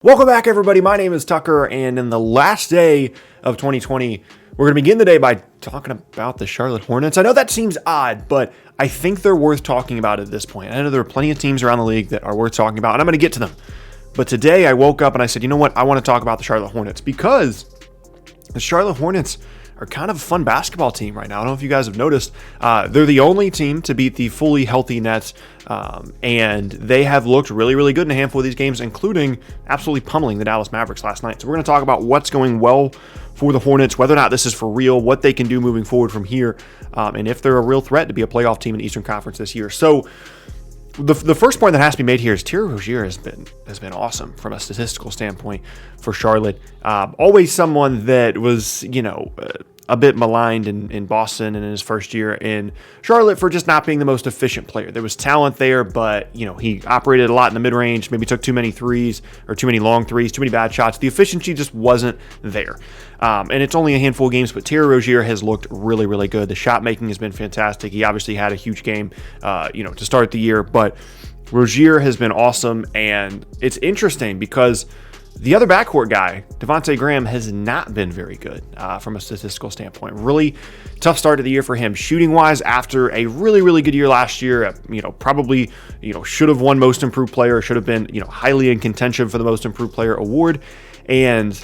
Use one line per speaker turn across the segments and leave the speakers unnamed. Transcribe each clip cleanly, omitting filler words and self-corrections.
Welcome back, everybody. My name is Tucker, and in the last day of 2020, we're going to begin the day by talking about the Charlotte Hornets. I know that seems odd, but I think they're worth talking about at this point. I know there are plenty of teams around the league that are worth talking about, and I'm going to get to them. But today I woke up and I said, you know what? I want to talk about the Charlotte Hornets because the Charlotte Hornets are kind of a fun basketball team right now. I don't know if you guys have noticed. They're the only team to beat the fully healthy Nets, and they have looked really, really good in a handful of these games, including absolutely pummeling the Dallas Mavericks last night. So we're going to talk about what's going well for the Hornets, whether or not this is for real, what they can do moving forward from here, and if they're a real threat to be a playoff team in the Eastern Conference this year. So the first point that has to be made here is Terry Rozier has been awesome from a statistical standpoint for Charlotte. Always someone that was, a bit maligned in Boston and in his first year in Charlotte for just not being the most efficient player. There was talent there, but he operated a lot in the mid-range, maybe took too many threes or too many long threes, too many bad shots. The efficiency just wasn't there. And it's only a handful of games, but Terry Rozier has looked really, really good. The shot making has been fantastic. He obviously had a huge game, to start the year, but Rozier has been awesome. And it's interesting because the other backcourt guy, Devontae Graham, has not been very good from a statistical standpoint. Really tough start to the year for him shooting-wise after a really, really good year last year. Probably should have won Most Improved Player, should have been highly in contention for the Most Improved Player award. And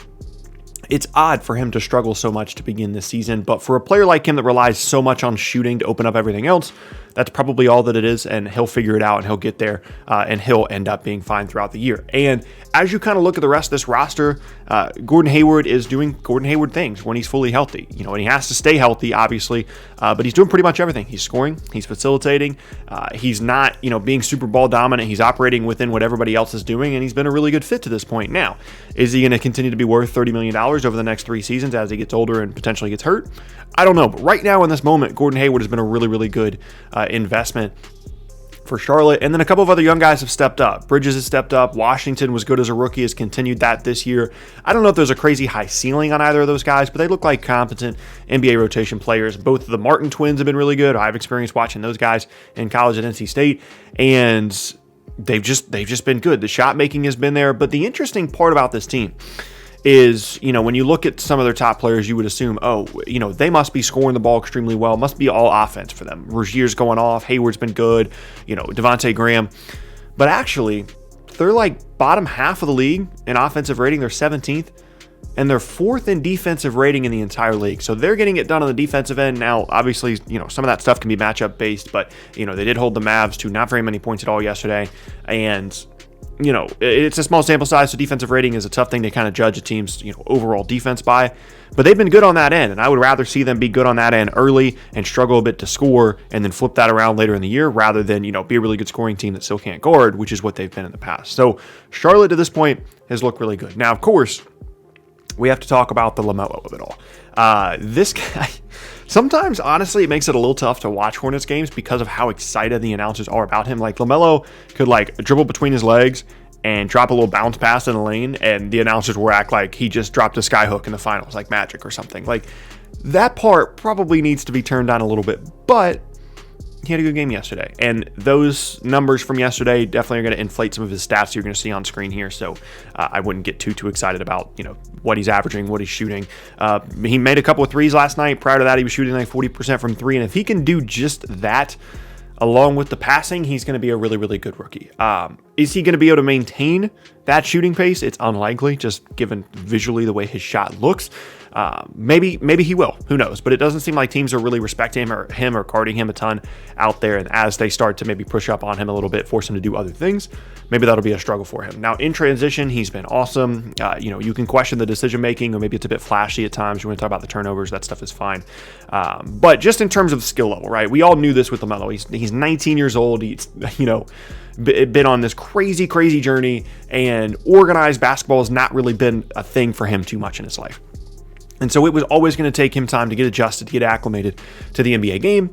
it's odd for him to struggle so much to begin this season, but for a player like him that relies so much on shooting to open up everything else, that's probably all that it is, and he'll figure it out, and he'll get there, and he'll end up being fine throughout the year. And as you kind of look at the rest of this roster, Gordon Hayward is doing Gordon Hayward things when he's fully healthy. And he has to stay healthy, obviously, but he's doing pretty much everything. He's scoring, he's facilitating, he's not, being super ball dominant. He's operating within what everybody else is doing, and he's been a really good fit to this point. Now, is he going to continue to be worth $30 million over the next 3 seasons as he gets older and potentially gets hurt? I don't know, but right now in this moment, Gordon Hayward has been a really, really good investment for Charlotte. And then a couple of other young guys have stepped up. Bridges has stepped up. Washington was good as a rookie, has continued that this year. I don't know if there's a crazy high ceiling on either of those guys, but they look like competent NBA rotation players. Both of the Martin twins have been really good. I've experienced watching those guys in college at NC State, and they've just been good. The shot making has been there. But the interesting part about this team is, when you look at some of their top players, you would assume, they must be scoring the ball extremely well, must be all offense for them. Rozier's going off, Hayward's been good, Devontae Graham. But actually, they're like bottom half of the league in offensive rating. They're 17th, and they're 4th in defensive rating in the entire league. So they're getting it done on the defensive end. Now, obviously, some of that stuff can be matchup based, but, they did hold the Mavs to not very many points at all yesterday. And it's a small sample size, so defensive rating is a tough thing to kind of judge a team's, overall defense by. But they've been good on that end, and I would rather see them be good on that end early and struggle a bit to score and then flip that around later in the year rather than, be a really good scoring team that still can't guard, which is what they've been in the past. So Charlotte to this point has looked really good. Now, of course, we have to talk about the LaMelo of it all. This guy, sometimes, honestly, it makes it a little tough to watch Hornets games because of how excited the announcers are about him. Like, LaMelo could, dribble between his legs and drop a little bounce pass in the lane, and the announcers will act like he just dropped a skyhook in the finals, like Magic or something. Like, that part probably needs to be turned down a little bit, but he had a good game yesterday, and those numbers from yesterday definitely are going to inflate some of his stats you're going to see on screen here, so I wouldn't get too excited about what he's averaging, what he's shooting. He made a couple of threes last night. Prior to that, he was shooting like 40% from three, and if he can do just that along with the passing, he's going to be a really, really good rookie. Is he going to be able to maintain that shooting pace? It's unlikely, just given visually the way his shot looks. Maybe he will. Who knows? But it doesn't seem like teams are really respecting him or guarding him a ton out there. And as they start to maybe push up on him a little bit, force him to do other things, maybe that'll be a struggle for him. Now, in transition, he's been awesome. You can question the decision making, or maybe it's a bit flashy at times. You want to talk about the turnovers, that stuff is fine. But just in terms of skill level, right? We all knew this with LaMelo. He's 19 years old. He's been on this crazy journey, and organized basketball has not really been a thing for him too much in his life. And so it was always going to take him time to get adjusted, to get acclimated to the NBA game.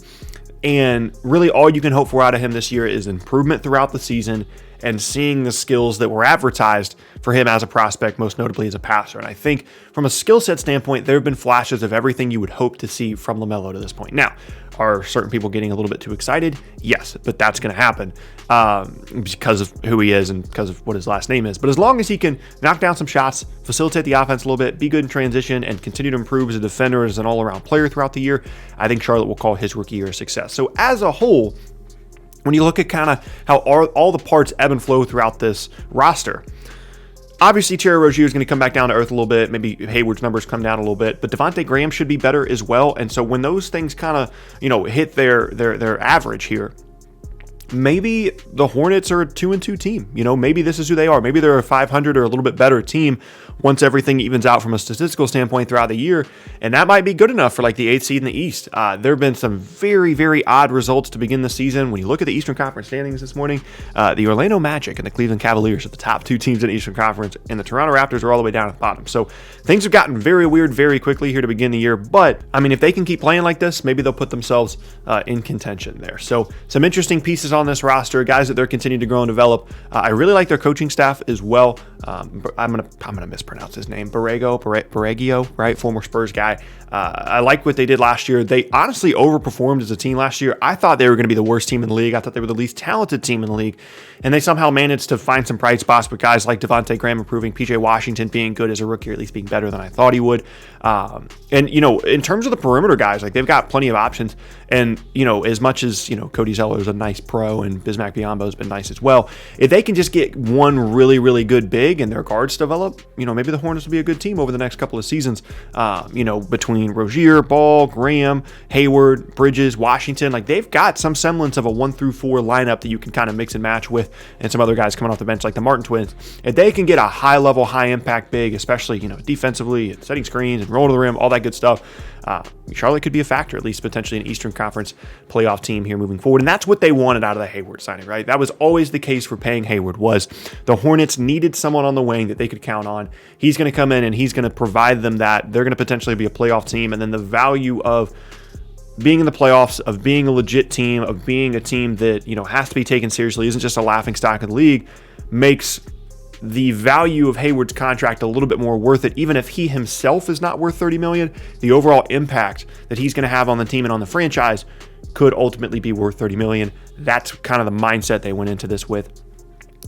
And really all you can hope for out of him this year is improvement throughout the season and seeing the skills that were advertised for him as a prospect, most notably as a passer. And I think from a skill set standpoint, there have been flashes of everything you would hope to see from LaMelo to this point. Now, are certain people getting a little bit too excited? Yes, but that's going to happen because of who he is and because of what his last name is. But as long as he can knock down some shots, facilitate the offense a little bit, be good in transition, and continue to improve as a defender, as an all-around player throughout the year, I think Charlotte will call his rookie year a success. So as a whole, when you look at kind of how all the parts ebb and flow throughout this roster, obviously, Terry Rozier is going to come back down to earth a little bit. Maybe Hayward's numbers come down a little bit, but Devontae Graham should be better as well. And so when those things kind of, hit their average here, maybe the Hornets are a 2-2 team. Maybe this is who they are. Maybe they're a 500 or a little bit better team once everything evens out from a statistical standpoint throughout the year. And that might be good enough for like the 8th seed in the East. There have been some very, very odd results to begin the season. When you look at the Eastern Conference standings this morning, the Orlando Magic and the Cleveland Cavaliers are the top 2 teams in the Eastern Conference, and the Toronto Raptors are all the way down at the bottom. So things have gotten very weird very quickly here to begin the year. But, if they can keep playing like this, maybe they'll put themselves in contention there. So some interesting pieces on this roster, guys that they're continuing to grow and develop. I really like their coaching staff as well. I'm gonna mispronounce his name, Borregio, right? Former Spurs guy. I like what they did last year. They honestly overperformed as a team last year. I thought they were going to be the worst team in the league. I thought they were the least talented team in the league, and they somehow managed to find some bright spots with guys like Devontae Graham improving, PJ Washington being good as a rookie, or at least being better than I thought he would. And in terms of the perimeter guys, like they've got plenty of options. And as much as Cody Zeller is a nice pro and Bismack Biyombo has been nice as well, if they can just get one really, really good big and their guards develop, maybe the Hornets will be a good team over the next couple of seasons. Between Rozier, Ball, Graham, Hayward, Bridges, Washington, like they've got some semblance of a 1-4 lineup that you can kind of mix and match with, and some other guys coming off the bench like the Martin twins. If they can get a high level, high impact big, especially defensively, setting screens and roll to the rim, all that good stuff, Charlotte could be a factor, at least potentially an Eastern Conference playoff team here moving forward. And that's what they wanted out of the Hayward signing, right? That was always the case for paying Hayward, was the Hornets needed someone on the wing that they could count on. He's going to come in and he's going to provide them that. They're going to potentially be a playoff team. And then the value of being in the playoffs, of being a legit team, of being a team that, has to be taken seriously, isn't just a laughing stock of the league, makes the value of Hayward's contract a little bit more worth it. Even if he himself is not worth $30 million, the overall impact that he's going to have on the team and on the franchise could ultimately be worth $30 million. That's kind of the mindset they went into this with.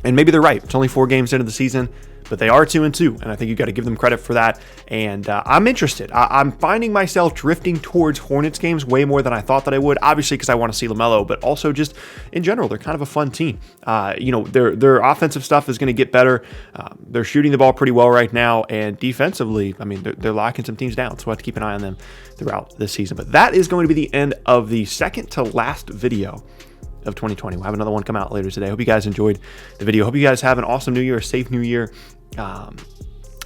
And maybe they're right. It's only 4 games into the season, but they are 2-2, and I think you got to give them credit for that. And I'm interested. I'm finding myself drifting towards Hornets games way more than I thought that I would. Obviously, because I want to see LaMelo, but also just in general, they're kind of a fun team. Their offensive stuff is going to get better. They're shooting the ball pretty well right now, and defensively, they're locking some teams down. So we'll have to keep an eye on them throughout this season. But that is going to be the end of the second to last video of 2020. We'll have another one come out later today. Hope you guys enjoyed the video. Hope you guys have an awesome new year, a safe new year.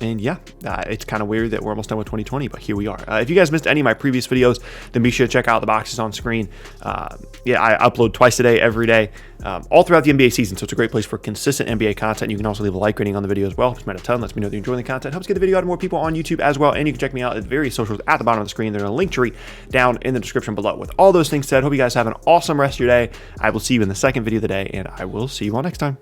It's kind of weird that we're almost done with 2020, but here we are. If you guys missed any of my previous videos, then be sure to check out the boxes on screen. I upload twice a day, every day, all throughout the NBA season. So it's a great place for consistent NBA content. You can also leave a like rating on the video as well. It's meant a ton. Lets me know that you're enjoying the content. Helps get the video out to more people on YouTube as well. And you can check me out at various socials at the bottom of the screen. There's a link tree down in the description below. With all those things said, hope you guys have an awesome rest of your day. I will see you in the second video of the day, and I will see you all next time.